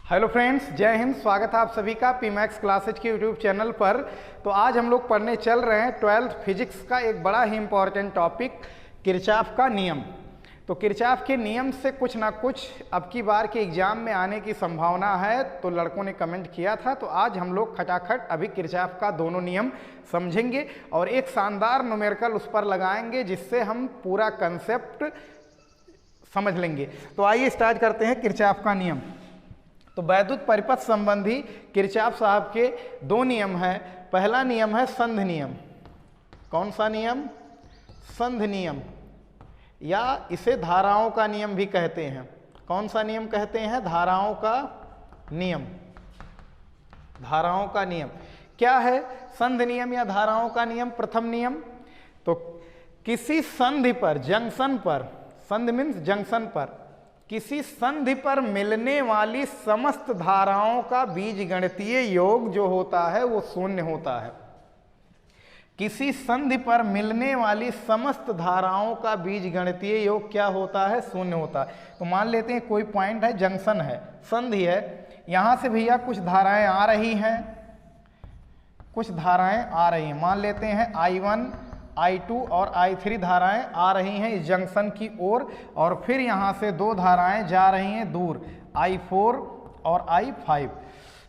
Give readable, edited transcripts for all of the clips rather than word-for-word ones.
Hello friends, जय हिंद। स्वागत है आप सभी का पीमैक्स क्लासेज के यूट्यूब चैनल पर। तो आज हम लोग पढ़ने चल रहे हैं 12th फिजिक्स का एक बड़ा ही इम्पॉर्टेंट टॉपिक, किरचॉफ का नियम। तो किरचॉफ के नियम से कुछ ना कुछ अब की बार के एग्जाम में आने की संभावना है, तो लड़कों ने कमेंट किया था। तो आज हम लोग खटाखट अभी किरचॉफ का दोनों नियम समझेंगे और एक शानदार न्यूमेरिकल उस पर लगाएंगे, जिससे हम पूरा कंसेप्ट समझ लेंगे। तो आइए स्टार्ट करते हैं किरचॉफ का नियम। तो वैद्युत परिपथ संबंधी किरचॉफ साहब के दो नियम है। पहला नियम है संध नियम। कौन सा नियम? संध नियम, या इसे धाराओं का नियम भी कहते हैं। कौन सा नियम कहते हैं? धाराओं का नियम। धाराओं का नियम क्या है? संध नियम या धाराओं का नियम। प्रथम नियम, तो किसी संधि पर, जंक्शन पर, संधि मीन्स जंक्शन पर, किसी संधि पर मिलने वाली समस्त धाराओं का बीजगणितीय योग जो होता है वो शून्य होता है। किसी संधि पर मिलने वाली समस्त धाराओं का बीजगणितीय योग क्या होता है? शून्य होता है। तो मान लेते हैं कोई पॉइंट है, जंक्शन है, संधि है, यहां से भैया कुछ धाराएं आ रही हैं, कुछ धाराएं आ रही हैं। मान लेते हैं I1, I2 और I3 धाराएं आ रही हैं इस जंक्शन की ओर, और फिर यहाँ से दो धाराएं जा रही हैं दूर, I4 और I5।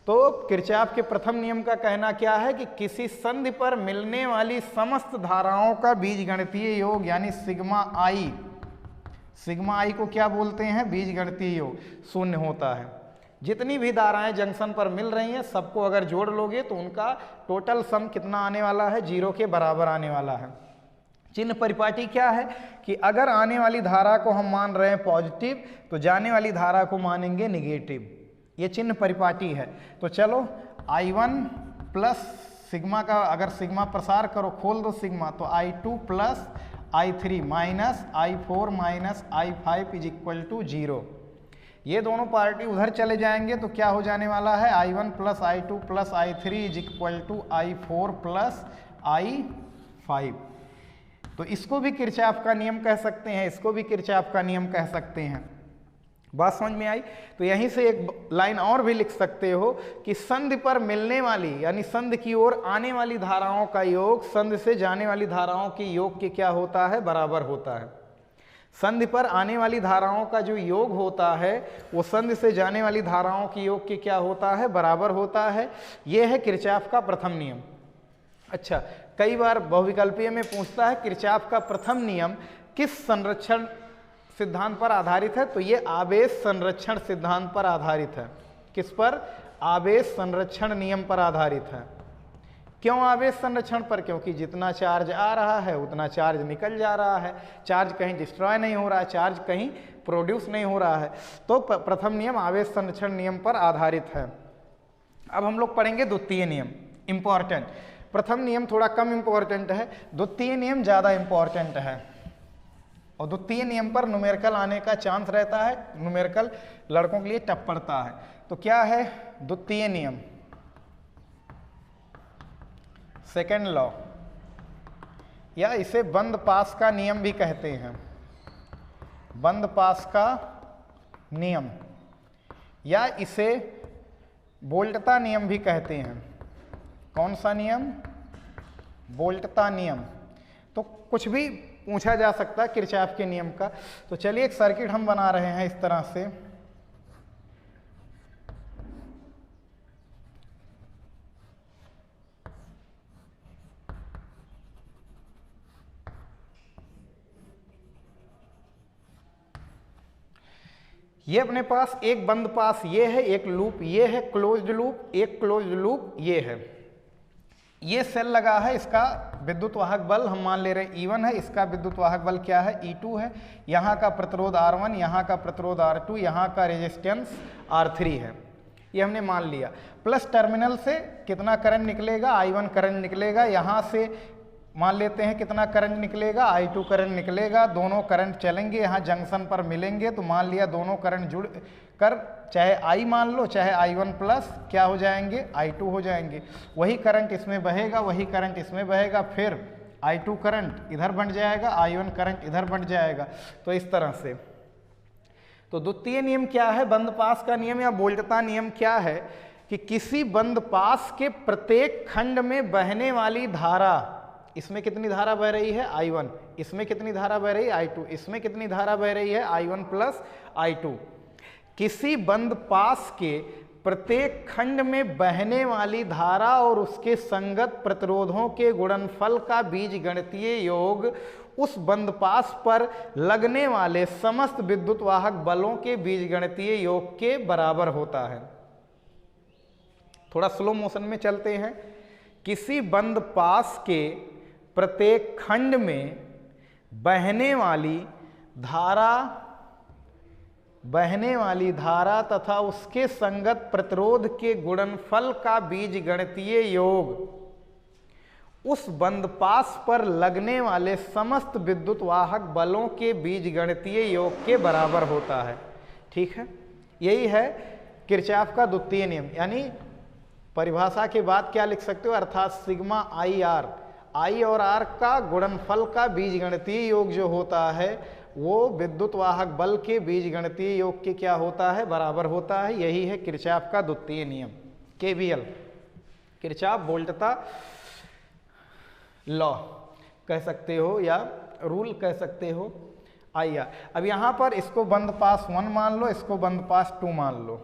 तो किरचॉफ के प्रथम नियम का कहना क्या है कि किसी संधि पर मिलने वाली समस्त धाराओं का बीजगणितीय योग यानी सिग्मा आई को क्या बोलते हैं? बीजगणितीय योग शून्य होता है। जितनी भी धाराएं जंक्शन पर मिल रही हैं सबको अगर जोड़ लोगे तो उनका टोटल सम कितना आने वाला है? 0 के बराबर आने वाला है। चिन्ह परिपाटी क्या है कि अगर आने वाली धारा को हम मान रहे हैं पॉजिटिव, तो जाने वाली धारा को मानेंगे निगेटिव। ये चिन्ह परिपाटी है। तो चलो I1 प्लस सिग्मा का अगर सिग्मा प्रसार करो, खोल दो सिग्मा, तो I2 plus I3 minus I4 minus I5 is equal to 0। ये दोनों पार्टी उधर चले जाएंगे तो क्या हो जाने वाला है? I1 plus I2 plus I3 is equal to I4 plus I5। तो इसको भी किरचॉफ का नियम कह सकते हैं, इसको भी किरचॉफ का नियम कह सकते हैं। बात समझ में आई? तो यहीं से एक लाइन और भी लिख सकते हो कि संधि पर मिलने वाली यानी संधि की ओर आने वाली धाराओं का योग संधि से जाने वाली धाराओं के योग के क्या होता है? बराबर होता है। संधि पर आने वाली धाराओं का जो योग होता है वो संधि से जाने वाली धाराओं के योग के क्या होता है? बराबर होता है। यह है किरचॉफ का प्रथम नियम। अच्छा, कई बार बहुविकल्पीय में पूछता है किरचॉफ का प्रथम नियम किस संरक्षण सिद्धांत पर आधारित है? तो ये आवेश संरक्षण सिद्धांत पर आधारित है। किस पर? आवेश संरक्षण नियम पर आधारित है। क्यों आवेश संरक्षण पर? क्योंकि जितना चार्ज आ रहा है उतना चार्ज निकल जा रहा है, चार्ज कहीं डिस्ट्रॉय नहीं हो रहा है, चार्ज कहीं प्रोड्यूस नहीं हो रहा है। तो प्रथम नियम आवेश संरक्षण नियम पर आधारित है। अब हम लोग पढ़ेंगे द्वितीय नियम, इंपॉर्टेंट। प्रथम नियम थोड़ा कम इंपॉर्टेंट है, द्वितीय नियम ज़्यादा इंपॉर्टेंट है। और द्वितीय नियम पर न्यूमेरिकल आने का चांस रहता है, न्यूमेरिकल लड़कों के लिए टफ पड़ता है। तो क्या है द्वितीय नियम? सेकेंड लॉ, या इसे बंद पास का नियम भी कहते हैं। बंद पास का नियम, या इसे बोल्टता नियम भी कहते हैं। कौन सा नियम? बोल्टता नियम। तो कुछ भी पूछा जा सकता है किरचॉफ के नियम का। तो चलिए एक सर्किट हम बना रहे हैं इस तरह से। ये अपने पास एक बंद पास ये है, एक लूप ये है, क्लोज्ड लूप, एक क्लोज्ड लूप ये है। ये सेल लगा है, इसका विद्युत वाहक बल हम मान ले रहे हैं E1 है, इसका विद्युत वाहक बल क्या है? E2 है। यहाँ का प्रतिरोध R1, यहाँ का प्रतिरोध R2, यहाँ का रेजिस्टेंस R3 है। ये हमने मान लिया। प्लस टर्मिनल से कितना करंट निकलेगा? I1 करंट निकलेगा। यहाँ से मान लेते हैं कितना करंट निकलेगा? I2 करंट निकलेगा। दोनों करंट चलेंगे, यहाँ जंक्शन पर मिलेंगे, तो मान लिया दोनों करंट जुड़ कर, चाहे I मान लो चाहे I1 प्लस क्या हो जाएंगे? I2 हो जाएंगे। वही करंट इसमें बहेगा, वही करंट इसमें बहेगा, फिर I2 करंट इधर बढ़ जाएगा, I1 करंट इधर बढ़ जाएगा। तो इस तरह से तो द्वितीय नियम क्या है, बंद पास का नियम या वोल्टता नियम क्या है कि किसी बंद पास के प्रत्येक खंड में बहने वाली धारा, इसमें कितनी धारा बह रही है I1, इसमें कितनी धारा बह रही है I2, इसमें कितनी धारा बह रही है I1 प्लस I2, किसी बंद पास के प्रत्येक खंड में बहने वाली धारा और उसके संगत प्रतिरोधों के गुणनफल का बीजगणितीय योग उस बंद पास पर लगने वाले समस्त विद्युत वाहक बलों के बीजगणितीय योग के बराबर होता है। थोड़ा स्लो मोशन में चलते हैं। किसी बंद पास के प्रत्येक खंड में बहने वाली धारा तथा उसके संगत प्रतिरोध के गुणनफल का बीजगणितीय योग उस बंद पास पर लगने वाले समस्त विद्युत वाहक बलों के बीजगणितीय योग के बराबर होता है। ठीक है, यही है किरचॉफ का द्वितीय नियम। यानी परिभाषा के बाद क्या लिख सकते हो, अर्थात सिग्मा आई आर, आई और आर का गुणनफल का बीजगणितीय योग जो होता है वो विद्युत वाहक बल के बीजगणितीय योग के क्या होता है, बराबर होता है। यही है किरचॉफ का द्वितीय नियम, केवीएल, किरचॉफ वोल्टता लॉ कह सकते हो या रूल कह सकते हो। आइए अब यहाँ पर इसको बंद पास 1 मान लो, इसको बंद पास 2 मान लो।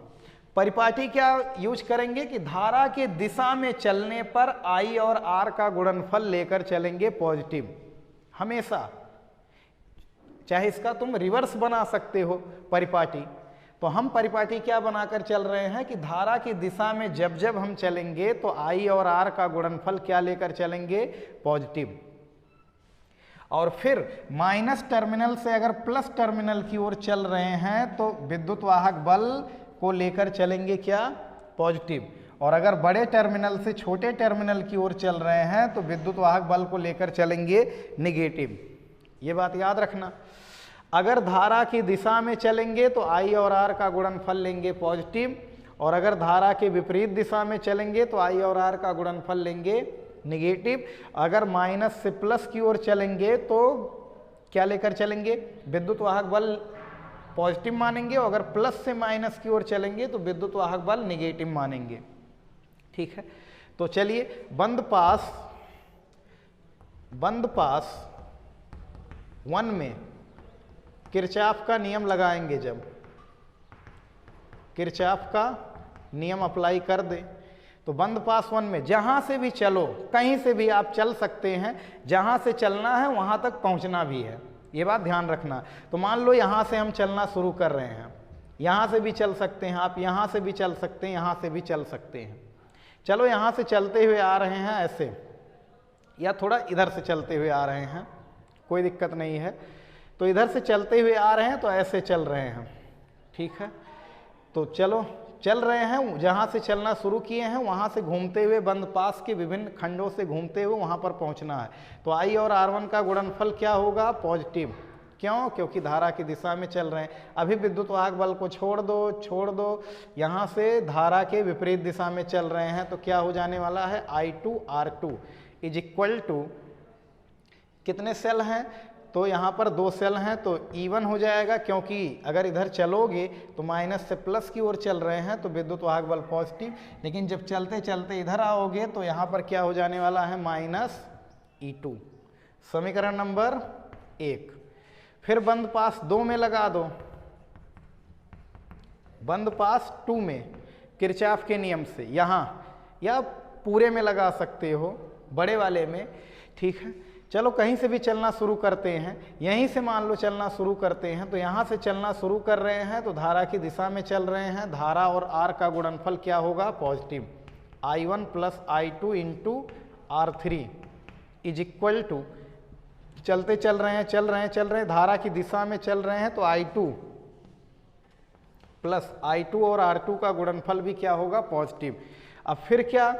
परिपाटी क्या यूज करेंगे कि धारा के दिशा में चलने पर I और R का गुणनफल लेकर चलेंगे पॉजिटिव हमेशा। चाहे इसका तुम रिवर्स बना सकते हो परिपाटी, तो हम परिपाटी क्या बनाकर चल रहे हैं कि धारा की दिशा में जब जब हम चलेंगे तो I और R का गुणनफल क्या लेकर चलेंगे, पॉजिटिव। और फिर माइनस टर्मिनल से अगर प्लस टर्मिनल की ओर चल रहे हैं तो विद्युत वाहक बल को लेकर चलेंगे क्या, पॉजिटिव। और अगर बड़े टर्मिनल से छोटे टर्मिनल की ओर चल रहे हैं तो विद्युत वाहक बल को लेकर चलेंगे नेगेटिव। ये बात याद रखना। अगर धारा की दिशा में चलेंगे तो I और R का गुणनफल लेंगे पॉजिटिव, और अगर धारा के विपरीत दिशा में चलेंगे तो I और R का गुणनफल लेंगे नेगेटिव। अगर माइनस से प्लस की ओर चलेंगे तो क्या लेकर चलेंगे, विद्युत वाहक बल पॉजिटिव मानेंगे, और अगर प्लस से माइनस की ओर चलेंगे तो विद्युत वाहक बल नेगेटिव मानेंगे। ठीक है, तो चलिए बंद पास 1 में किरचॉफ का नियम लगाएंगे। जब किरचॉफ का नियम अप्लाई कर दे तो बंद पास 1 में जहां से भी चलो, कहीं से भी आप चल सकते हैं, जहां से चलना है वहां तक पहुंचना भी है, ये बात ध्यान रखना। तो मान लो यहां से हम चलना शुरू कर रहे हैं, यहां से भी चल सकते हैं आप, यहां से भी चल सकते हैं, यहां से भी चल सकते हैं। चलो यहां से चलते हुए आ रहे हैं ऐसे, या थोड़ा इधर से चलते हुए आ रहे हैं, कोई दिक्कत नहीं है। तो इधर से चलते हुए आ रहे हैं तो ऐसे चल रहे हैं। ठीक है, तो चलो चल रहे हैं, जहां से चलना शुरू किए हैं वहां से घूमते हुए बंद पास के विभिन्न खंडों से घूमते हुए वहां पर पहुंचना है। तो I और R1 का गुणनफल क्या होगा, पॉजिटिव। क्यों, क्योंकि धारा की दिशा में चल रहे हैं। अभी विद्युत वाहक बल को छोड़ दो, यहां से धारा के विपरीत दिशा में चल रहे हैं तो क्या हो जाने वाला है, I2 R2 is equal to, कितने सेल हैं, तो यहाँ पर 2 सेल हैं तो E1 हो जाएगा, क्योंकि अगर इधर चलोगे तो माइनस से प्लस की ओर चल रहे हैं तो विद्युत वाहक बल पॉजिटिव, लेकिन जब चलते चलते इधर आओगे तो यहाँ पर क्या हो जाने वाला है, माइनस E2। समीकरण नंबर 1। फिर बंद पास 2 में लगा दो, बंद पास 2 में किरचॉफ के नियम से, यहाँ या पूरे में लगा सकते हो, बड़े वाले में। ठीक है, चलो कहीं से भी चलना शुरू करते हैं, यहीं से मान लो चलना शुरू करते हैं, तो यहाँ से चलना शुरू कर रहे हैं तो धारा की दिशा में चल रहे हैं, धारा और R का गुणनफल क्या होगा, positive. I1 plus I2 into R3 is equal to, चलते चल रहे हैं, धारा की दिशा में चल रहे हैं तो I2 प्लस I2 और R2 का गुणनफल भी क्या होगा, पॉजिटिव। अब फिर क्या,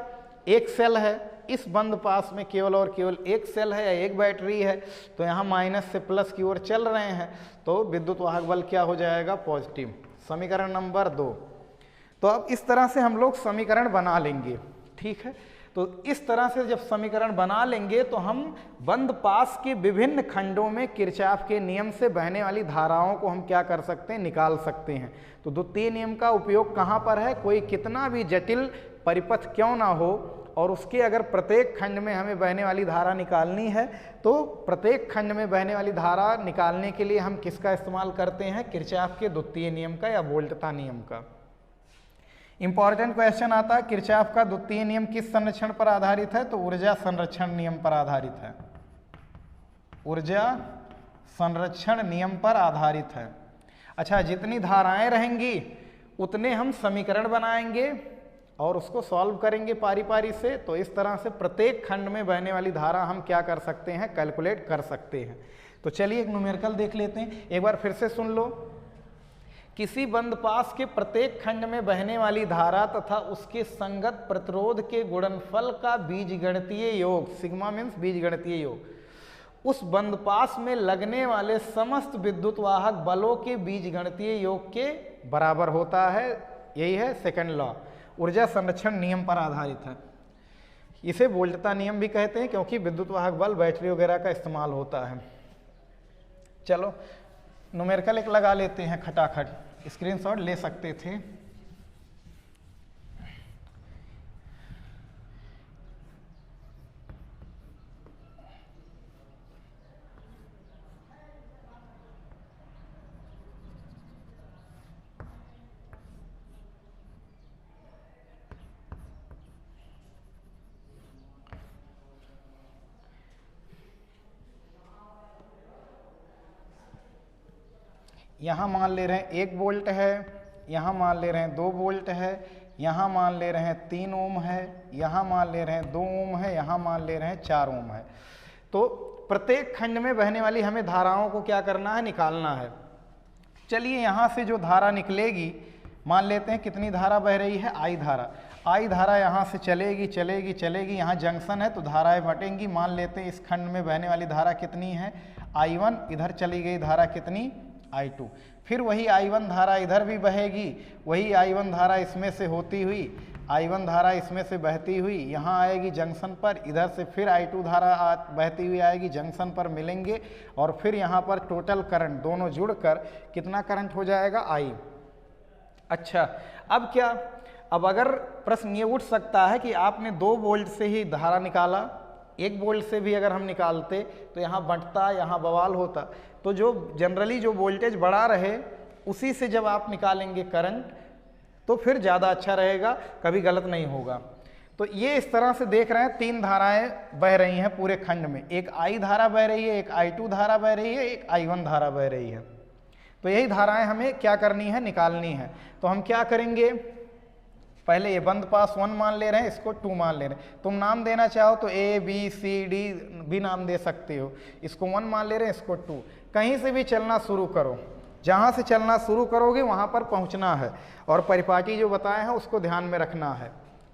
एक सेल है इस बंद पास में, केवल और केवल एक सेल है या एक बैटरी है, तो यहाँ माइनस से प्लस की ओर चल रहे हैं तो विद्युत वाहक बल क्या हो जाएगा, पॉजिटिव। समीकरण नंबर 2। तो अब इस तरह से हम लोग समीकरण बना लेंगे। ठीक है, तो इस तरह से जब समीकरण बना लेंगे तो हम बंद पास के विभिन्न खंडों में किरचॉफ के नियम से बहने वाली धाराओं को हम क्या कर सकते हैं, निकाल सकते हैं। तो द्वितीय नियम का उपयोग कहाँ पर है, कोई कितना भी जटिल परिपथ क्यों ना हो और उसके अगर प्रत्येक खंड में हमें बहने वाली धारा निकालनी है तो प्रत्येक खंड में बहने वाली धारा निकालने के लिए हम किसका इस्तेमाल करते हैं, किरचॉफ के द्वितीय नियम का या वोल्टता नियम का। इंपॉर्टेंट क्वेश्चन आता है, किरचॉफ का द्वितीय नियम किस संरक्षण पर आधारित है, तो ऊर्जा संरक्षण नियम पर आधारित है। ऊर्जा संरक्षण नियम पर आधारित है। अच्छा, जितनी धाराएं रहेंगी उतने हम समीकरण बनाएंगे और उसको सॉल्व करेंगे पारी पारी से। तो इस तरह से प्रत्येक खंड में बहने वाली धारा हम क्या कर सकते हैं, कैलकुलेट कर सकते हैं। तो चलिए एक न्यूमेरिकल देख लेते हैं, एक बार फिर से सुन लो। किसी बंद पास के प्रत्येक खंड में बहने वाली धारा तथा उसके संगत प्रतिरोध के गुणनफल का बीजगणितीय योग, सिग्मा मीन्स बीजगणितीय योग, उस बंद पास में लगने वाले समस्त विद्युत वाहक बलों के बीजगणितीय योग के बराबर होता है। यही है सेकंड लॉ, ऊर्जा संरक्षण नियम पर आधारित है। इसे वोल्टता नियम भी कहते हैं क्योंकि विद्युत वाहक बल, बैटरी वगैरह का इस्तेमाल होता है। चलो न्यूमेरिकल एक लगा लेते हैं खटाखट, स्क्रीनशॉट ले सकते थे। यहाँ मान ले रहे हैं 1 वोल्ट है, यहाँ मान ले रहे हैं 2 वोल्ट है, यहाँ मान ले रहे हैं 3 ओम है, यहाँ मान ले रहे हैं 2 ओम है, यहाँ मान ले रहे हैं 4 ओम है। तो प्रत्येक खंड में बहने वाली हमें धाराओं को क्या करना है, निकालना है। चलिए यहाँ से जो धारा निकलेगी, मान लेते हैं कितनी धारा बह रही है, आई धारा। आई धारा यहाँ से चलेगी चलेगी चलेगी, यहाँ जंक्शन है तो धाराएं बटेंगी। मान लेते हैं इस खंड में बहने वाली धारा कितनी है, I1, इधर चली गई धारा कितनी, I2। फिर वही I1 धारा इधर भी बहेगी, वही I1 धारा इसमें से होती हुई, I1 धारा इसमें से बहती हुई यहाँ आएगी जंक्शन पर, इधर से फिर I2 धारा बहती हुई आएगी, जंक्शन पर मिलेंगे और फिर यहाँ पर टोटल करंट दोनों जुड़कर कितना करंट हो जाएगा, I। अच्छा, अब क्या, अब अगर प्रश्न ये उठ सकता है कि आपने 2 वोल्ट से ही धारा निकाला, 1 वोल्ट से भी अगर हम निकालते तो यहाँ बंटता, यहाँ बवाल होता। तो जो जनरली जो वोल्टेज बड़ा रहे उसी से जब आप निकालेंगे करंट तो फिर ज़्यादा अच्छा रहेगा, कभी गलत नहीं होगा। तो ये इस तरह से देख रहे हैं 3 धाराएं बह रही हैं पूरे खंड में, एक I धारा बह रही है, एक I2 धारा बह रही है, एक I1 धारा बह रही है। तो यही धाराएं हमें क्या करनी है, निकालनी है। तो हम क्या करेंगे, पहले ये बंद पास 1 मान ले रहे हैं, इसको 2 मान ले रहे हैं। तुम नाम देना चाहो तो A B C D भी नाम दे सकते हो। इसको 1 मान ले रहे हैं, इसको 2। कहीं से भी चलना शुरू करो, जहाँ से चलना शुरू करोगे वहाँ पर पहुँचना है और परिपाटी जो बताए हैं उसको ध्यान में रखना है।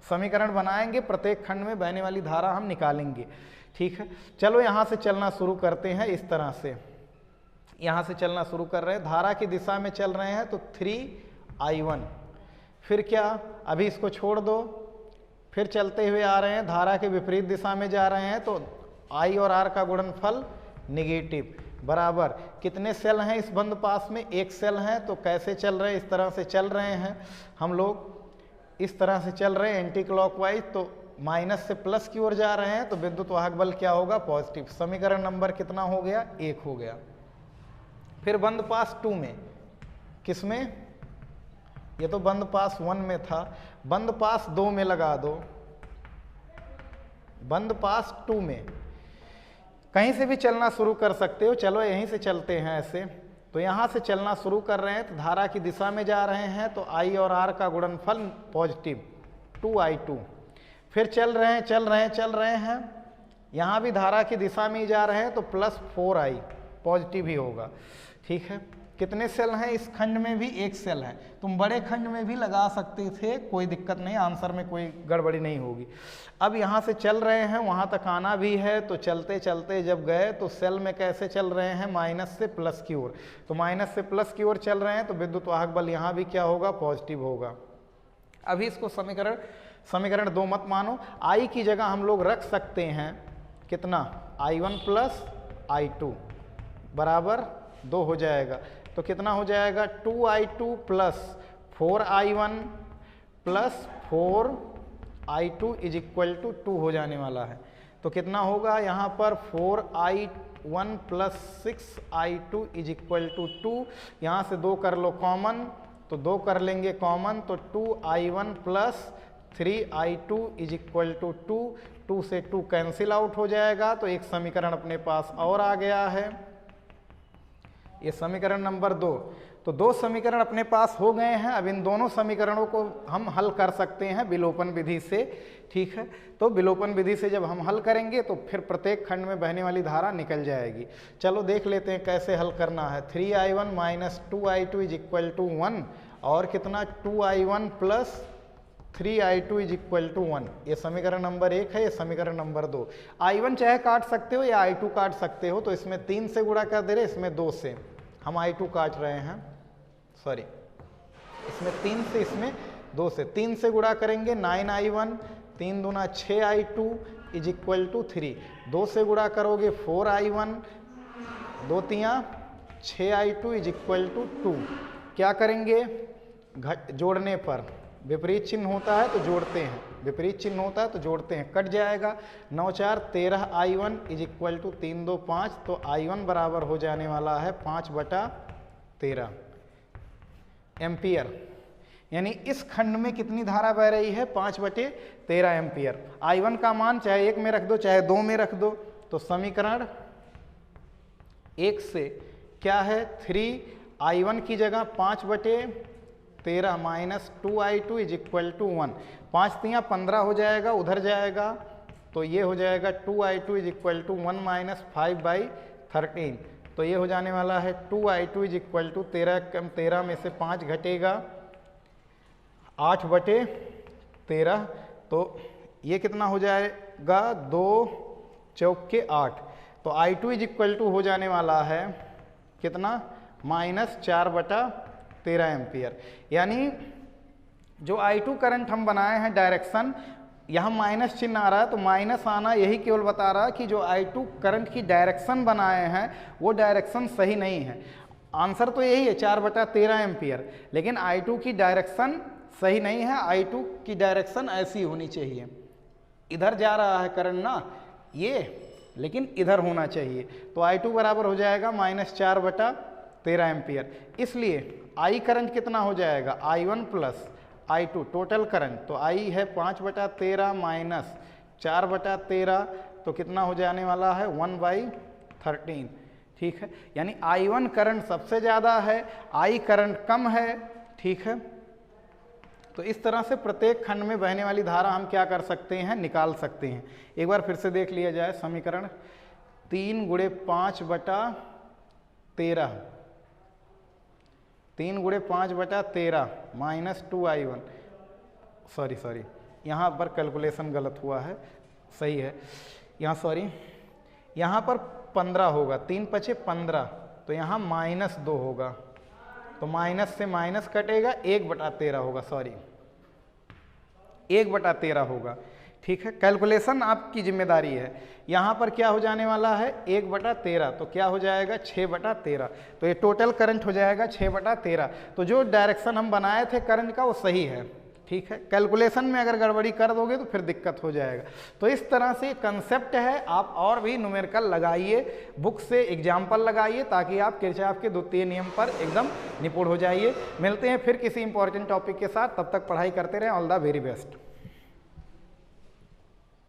समीकरण बनाएंगे, प्रत्येक खंड में बहने वाली धारा हम निकालेंगे, ठीक है। चलो यहाँ से चलना शुरू करते हैं। इस तरह से यहाँ से चलना शुरू कर रहे हैं, धारा की दिशा में चल रहे हैं तो 3I1। फिर क्या, अभी इसको छोड़ दो, फिर चलते हुए आ रहे हैं, धारा के विपरीत दिशा में जा रहे हैं तो I और R का गुणनफल नेगेटिव बराबर कितने सेल हैं इस बंद पास में, 1 सेल हैं। तो कैसे चल रहे हैं, इस तरह से चल रहे हैं हम लोग, इस तरह से चल रहे हैं एंटी क्लॉकवाइज। तो माइनस से प्लस की ओर जा रहे हैं तो विद्युत वाहक बल क्या होगा, पॉजिटिव। समीकरण नंबर कितना हो गया, 1 हो गया। फिर बंद पास 2 में, किस में, ये तो बंद पास 1 में था, बंद पास 2 में लगा दो, बंद पास 2 में। कहीं से भी चलना शुरू कर सकते हो, चलो यहीं से चलते हैं ऐसे। तो यहाँ से चलना शुरू कर रहे हैं तो धारा की दिशा में जा रहे हैं तो I और R का गुणनफल पॉजिटिव 2I2। फिर चल रहे हैं, यहाँ भी धारा की दिशा में ही जा रहे हैं तो प्लस 4I पॉजिटिव ही होगा, ठीक है। कितने सेल हैं इस खंड में भी, 1 सेल है। तुम बड़े खंड में भी लगा सकते थे, कोई दिक्कत नहीं, आंसर में कोई गड़बड़ी नहीं होगी। अब यहाँ से चल रहे हैं, वहाँ तक आना भी है तो चलते चलते जब गए तो सेल में कैसे चल रहे हैं, माइनस से प्लस की ओर। तो माइनस से प्लस की ओर चल रहे हैं तो विद्युत वाहक बल यहाँ भी क्या होगा, पॉजिटिव होगा। अभी इसको समीकरण समीकरण 2 मत मानो, I की जगह हम लोग रख सकते हैं कितना, I1 प्लस I2 बराबर 2 हो जाएगा। तो कितना हो जाएगा, 2I2 plus 4I1 plus 4I2 is equal to 2 हो जाने वाला है। तो कितना होगा यहाँ पर 4I1 plus 6I2 is equal to 2। यहाँ से 2 कर लो कॉमन, तो 2 कर लेंगे कॉमन, तो 2I1 plus 3I2 is equal to 2। 2 से 2 कैंसिल आउट हो जाएगा, तो एक समीकरण अपने पास और आ गया है, ये समीकरण नंबर 2। तो 2 समीकरण अपने पास हो गए हैं। अब इन दोनों समीकरणों को हम हल कर सकते हैं विलोपन विधि से, ठीक है। तो विलोपन विधि से जब हम हल करेंगे तो फिर प्रत्येक खंड में बहने वाली धारा निकल जाएगी। चलो देख लेते हैं कैसे हल करना है। 3I1 minus 2I2 is equal to 1 और कितना 2I1 plus 3I2 is equal to 1। ये समीकरण नंबर 1 है, ये समीकरण नंबर 2। I1 चाहे काट सकते हो या I2 काट सकते हो, तो इसमें 3 से गुणा कर दे रहे, इसमें 2 से। हम I2 काट रहे हैं, सॉरी, इसमें 3 से, इसमें 2 से। 3 से गुणा करेंगे 9I1, 3 दूना 6I2 इज इक्वल टू 3। 2 से गुणा करोगे 4I1, 2 तियाँ 6I2 is equal to 2। क्या करेंगे, जोड़ने पर विपरीत चिन्ह होता है तो जोड़ते हैं, विपरीत चिन्ह होता है तो जोड़ते हैं, कट जाएगा। 9 4 13I1 इज इक्वल टू 3 2 5। तो I1 बराबर हो जाने वाला है 5/13 एम्पियर। यानी इस खंड में कितनी धारा बह रही है, 5/13 एम्पियर। I1 का मान चाहे 1 में रख दो चाहे 2 में रख दो। तो समीकरण 1 से क्या है, 3I1 की जगह 5/13 minus 2I2 is equal to 1। 5 तियाँ 15 हो जाएगा, उधर जाएगा, तो ये हो जाएगा 2I2 is equal to 1 minus 5/13। तो ये हो जाने वाला है 2I2 इज इक्वल टू 13 में से 5 घटेगा 8/13। तो ये कितना हो जाएगा, 2 चौके 8। तो I2 इज इक्वल टू हो जाने वाला है कितना, माइनस 4/13 एम्पियर। यानी जो I2 करंट हम बनाए हैं डायरेक्शन, यहाँ माइनस चिन्ह आ रहा है, तो माइनस आना यही केवल बता रहा है कि जो I2 करंट की डायरेक्शन बनाए हैं वो डायरेक्शन सही नहीं है। आंसर तो यही है 4/13 एम्पियर, लेकिन I2 की डायरेक्शन सही नहीं है। I2 की डायरेक्शन ऐसी होनी चाहिए, इधर जा रहा है करंट ना ये, लेकिन इधर होना चाहिए। तो I2 बराबर हो जाएगा माइनस 4/13 एम्पियर। इसलिए I करंट कितना हो जाएगा, I1 plus I2 total current. तो I है 5/13 माइनस 4/13, तो कितना हो जाने वाला है 1/13, ठीक है। यानी I1 करंट सबसे ज़्यादा है, I करंट कम है, ठीक है। तो इस तरह से प्रत्येक खंड में बहने वाली धारा हम क्या कर सकते हैं, निकाल सकते हैं। एक बार फिर से देख लिया जाए समीकरण 3 × 5/13, 3 × 5/13 माइनस 2I1, सॉरी यहाँ पर कैलकुलेशन गलत हुआ है, सही है यहाँ, सॉरी यहाँ पर 15 होगा, 3 × 5 = 15, तो यहाँ -2 होगा, तो माइनस से माइनस कटेगा, 1/13 होगा, सॉरी 1/13 होगा, ठीक है। कैलकुलेशन आपकी जिम्मेदारी है। यहाँ पर क्या हो जाने वाला है 1/13, तो क्या हो जाएगा 6/13। तो ये टोटल करंट हो जाएगा 6/13। तो जो डायरेक्शन हम बनाए थे करंट का वो सही है, ठीक है। कैलकुलेशन में अगर गड़बड़ी कर दोगे तो फिर दिक्कत हो जाएगा। तो इस तरह से कंसेप्ट है, आप और भी न्यूमेरिकल लगाइए, बुक से एग्जाम्पल लगाइए, ताकि आप किरचॉफ के द्वितीय नियम पर एकदम निपुण हो जाइए। मिलते हैं फिर किसी इंपॉर्टेंट टॉपिक के साथ, तब तक पढ़ाई करते रहें। All the very best.